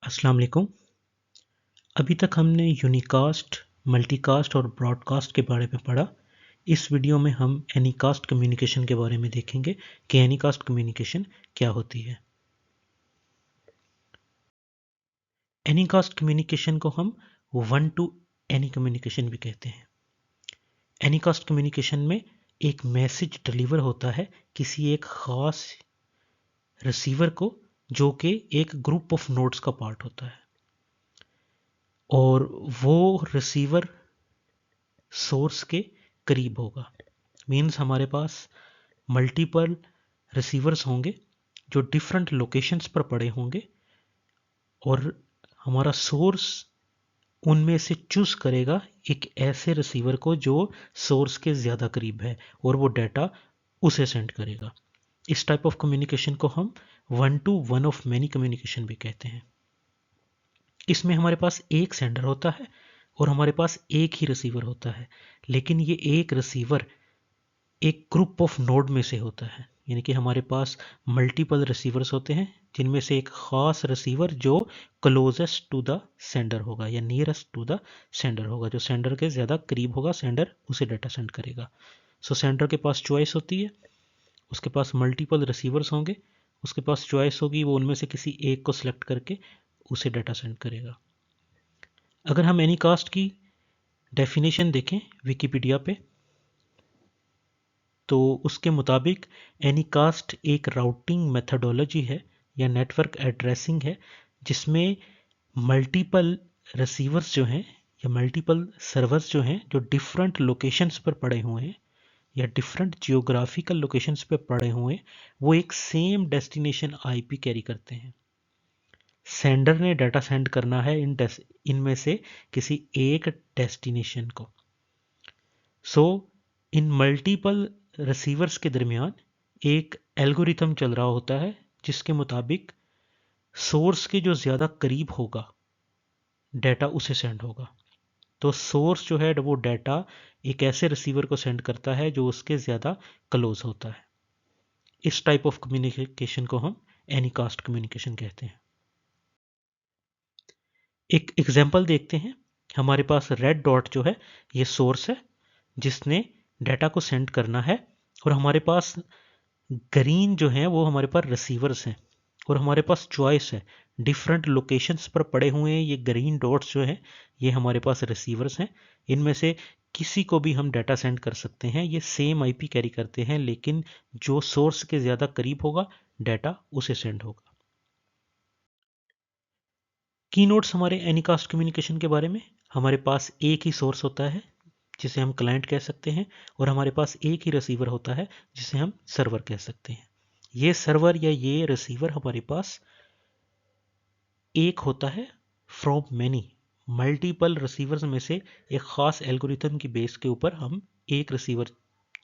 अस्सलाम वालेकुम। अभी तक हमने यूनिकास्ट, मल्टीकास्ट और ब्रॉडकास्ट के बारे में पढ़ा। इस वीडियो में हम एनीकास्ट कम्युनिकेशन के बारे में देखेंगे कि एनीकास्ट कम्युनिकेशन क्या होती है। एनीकास्ट कम्युनिकेशन को हम वन टू एनी कम्युनिकेशन भी कहते हैं। एनीकास्ट कम्युनिकेशन में एक मैसेज डिलीवर होता है किसी एक ख़ास रिसीवर को, जो कि एक ग्रुप ऑफ नोड्स का पार्ट होता है, और वो रिसीवर सोर्स के करीब होगा। मीन्स हमारे पास मल्टीपल रिसीवर्स होंगे जो डिफरेंट लोकेशंस पर पड़े होंगे, और हमारा सोर्स उनमें से चूज करेगा एक ऐसे रिसीवर को जो सोर्स के ज़्यादा करीब है, और वो डाटा उसे सेंड करेगा। इस टाइप ऑफ कम्युनिकेशन को हम one two one of many communication भी कहते हैं। इसमें हमारे पास एक सेंडर होता है और हमारे पास एक ही रिसीवर होता है, लेकिन ये एक रिसीवर एक ग्रुप ऑफ नोड में से होता है। यानी कि हमारे पास मल्टीपल रिसीवर्स होते हैं, जिनमें से एक ख़ास रिसीवर जो क्लोजेस्ट टू द सेंडर होगा या नियरेस्ट टू द सेंडर होगा, जो सेंडर के ज़्यादा करीब होगा, सेंडर उसे डाटा सेंड करेगा। सो सेंडर के पास चॉइस होती है, उसके पास मल्टीपल रिसीवर्स होंगे, उसके पास चॉइस होगी, वो उनमें से किसी एक को सिलेक्ट करके उसे डाटा सेंड करेगा। अगर हम एनीकास्ट की डेफिनेशन देखें विकिपीडिया पे, तो उसके मुताबिक एनीकास्ट एक राउटिंग मेथडोलॉजी है या नेटवर्क एड्रेसिंग है, जिसमें मल्टीपल रिसीवर्स जो हैं या मल्टीपल सर्वर्स जो हैं, जो डिफरेंट लोकेशंस पर पड़े हुए हैं या डिफरेंट जियोग्राफिकल लोकेशंस पर पड़े हुए हैं, वो एक सेम डेस्टिनेशन आईपी कैरी करते हैं। सेंडर ने डाटा सेंड करना है इनमें से किसी एक डेस्टिनेशन को। सो इन मल्टीपल रिसीवर्स के दरमियान एक एल्गोरिथम चल रहा होता है, जिसके मुताबिक सोर्स के जो ज़्यादा करीब होगा डाटा उसे सेंड होगा। तो सोर्स जो है वो डाटा एक ऐसे रिसीवर को सेंड करता है जो उसके ज़्यादा क्लोज होता है। इस टाइप ऑफ कम्युनिकेशन को हम एनीकास्ट कम्युनिकेशन कहते हैं। एक एग्जांपल देखते हैं। हमारे पास रेड डॉट जो है ये सोर्स है जिसने डाटा को सेंड करना है, और हमारे पास ग्रीन जो है वो हमारे पास रिसीवर्स हैं, और हमारे पास चॉइस है। डिफरेंट लोकेशंस पर पड़े हुए हैं ये ग्रीन डॉट्स जो है, ये हमारे पास रिसीवर्स हैं। इनमें से किसी को भी हम डाटा सेंड कर सकते हैं। ये सेम आईपी कैरी करते हैं, लेकिन जो सोर्स के ज़्यादा करीब होगा डाटा उसे सेंड होगा। की नोट्स हमारे एनीकास्ट कम्युनिकेशन के बारे में। हमारे पास एक ही सोर्स होता है जिसे हम क्लाइंट कह सकते हैं, और हमारे पास एक ही रिसीवर होता है जिसे हम सर्वर कह सकते हैं। ये सर्वर या ये रिसीवर हमारे पास एक होता है फ्रॉम मैनी। मल्टीपल रिसीवर्स में से एक ख़ास एल्गोरिथम की बेस के ऊपर हम एक रिसीवर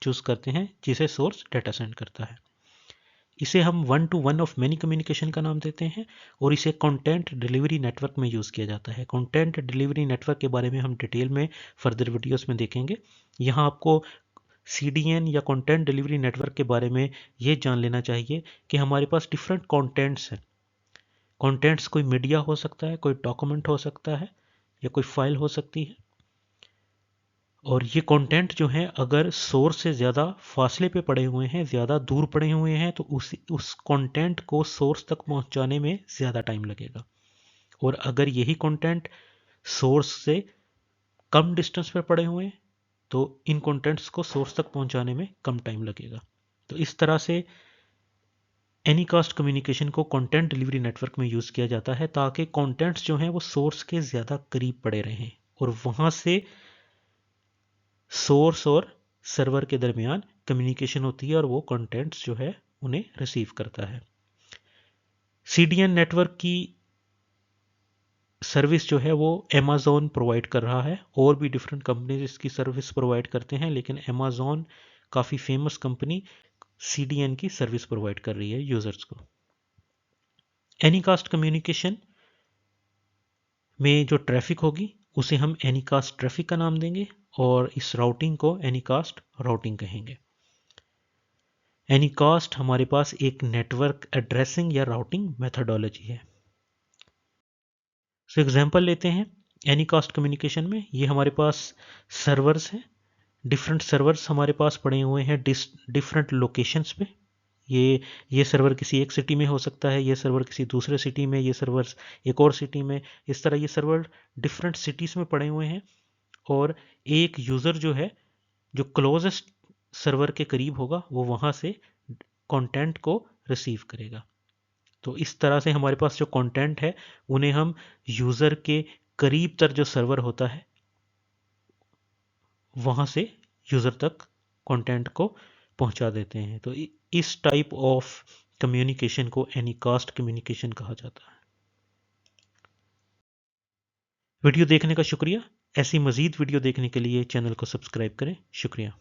चूज करते हैं जिसे सोर्स डाटा सेंड करता है। इसे हम one two one of many communication का नाम देते हैं, और इसे कंटेंट डिलीवरी नेटवर्क में यूज़ किया जाता है। कंटेंट डिलीवरी नेटवर्क के बारे में हम डिटेल में फर्दर वीडियोस में देखेंगे। यहाँ आपको CDN या कंटेंट डिलीवरी नेटवर्क के बारे में ये जान लेना चाहिए कि हमारे पास डिफरेंट कंटेंट्स हैं। कंटेंट्स कोई मीडिया हो सकता है, कोई डॉक्यूमेंट हो सकता है, या कोई फाइल हो सकती है। और ये कंटेंट जो हैं अगर सोर्स से ज़्यादा फासले पे पड़े हुए हैं, ज़्यादा दूर पड़े हुए हैं, तो उस कंटेंट को सोर्स तक पहुंचाने में ज़्यादा टाइम लगेगा। और अगर यही कंटेंट सोर्स से कम डिस्टेंस पर पड़े हुए हैं, तो इन कंटेंट्स को सोर्स तक पहुंचाने में कम टाइम लगेगा। तो इस तरह से एनीकास्ट कम्युनिकेशन को कंटेंट डिलीवरी नेटवर्क में यूज़ किया जाता है, ताकि कंटेंट्स जो हैं वो सोर्स के ज़्यादा करीब पड़े रहें, और वहाँ से सोर्स और सर्वर के दरमियान कम्युनिकेशन होती है, और वो कंटेंट्स जो है उन्हें रिसीव करता है। CDN नेटवर्क की सर्विस जो है वो अमेज़ॉन प्रोवाइड कर रहा है, और भी डिफरेंट कंपनीज इसकी सर्विस प्रोवाइड करते हैं, लेकिन अमेज़ॉन काफ़ी फेमस कंपनी CDN की सर्विस प्रोवाइड कर रही है यूज़र्स को। एनीकास्ट कम्युनिकेशन में जो ट्रैफिक होगी उसे हम एनीकास्ट ट्रैफिक का नाम देंगे, और इस राउटिंग को एनीकास्ट राउटिंग कहेंगे। एनीकास्ट हमारे पास एक नेटवर्क एड्रेसिंग या राउटिंग मेथडोलॉजी है। सो एग्जांपल लेते हैं एनीकास्ट कम्युनिकेशन में। ये हमारे पास सर्वर्स हैं, डिफरेंट सर्वर्स हमारे पास पड़े हुए हैं डिफरेंट लोकेशंस पे। ये सर्वर किसी एक सिटी में हो सकता है, ये सर्वर किसी दूसरे सिटी में, ये सर्वर एक और सिटी में। इस तरह ये सर्वर डिफरेंट सिटीज़ में पड़े हुए हैं और एक यूज़र जो है, जो क्लोजेस्ट सर्वर के करीब होगा, वो वहाँ से कंटेंट को रिसीव करेगा। तो इस तरह से हमारे पास जो कंटेंट है उन्हें हम यूज़र के करीब तर जो सर्वर होता है वहाँ से यूज़र तक कंटेंट को पहुँचा देते हैं। तो इस टाइप ऑफ कम्युनिकेशन को एनीकास्ट कम्युनिकेशन कहा जाता है। वीडियो देखने का शुक्रिया। ऐसी मज़ीद वीडियो देखने के लिए चैनल को सब्सक्राइब करें। शुक्रिया।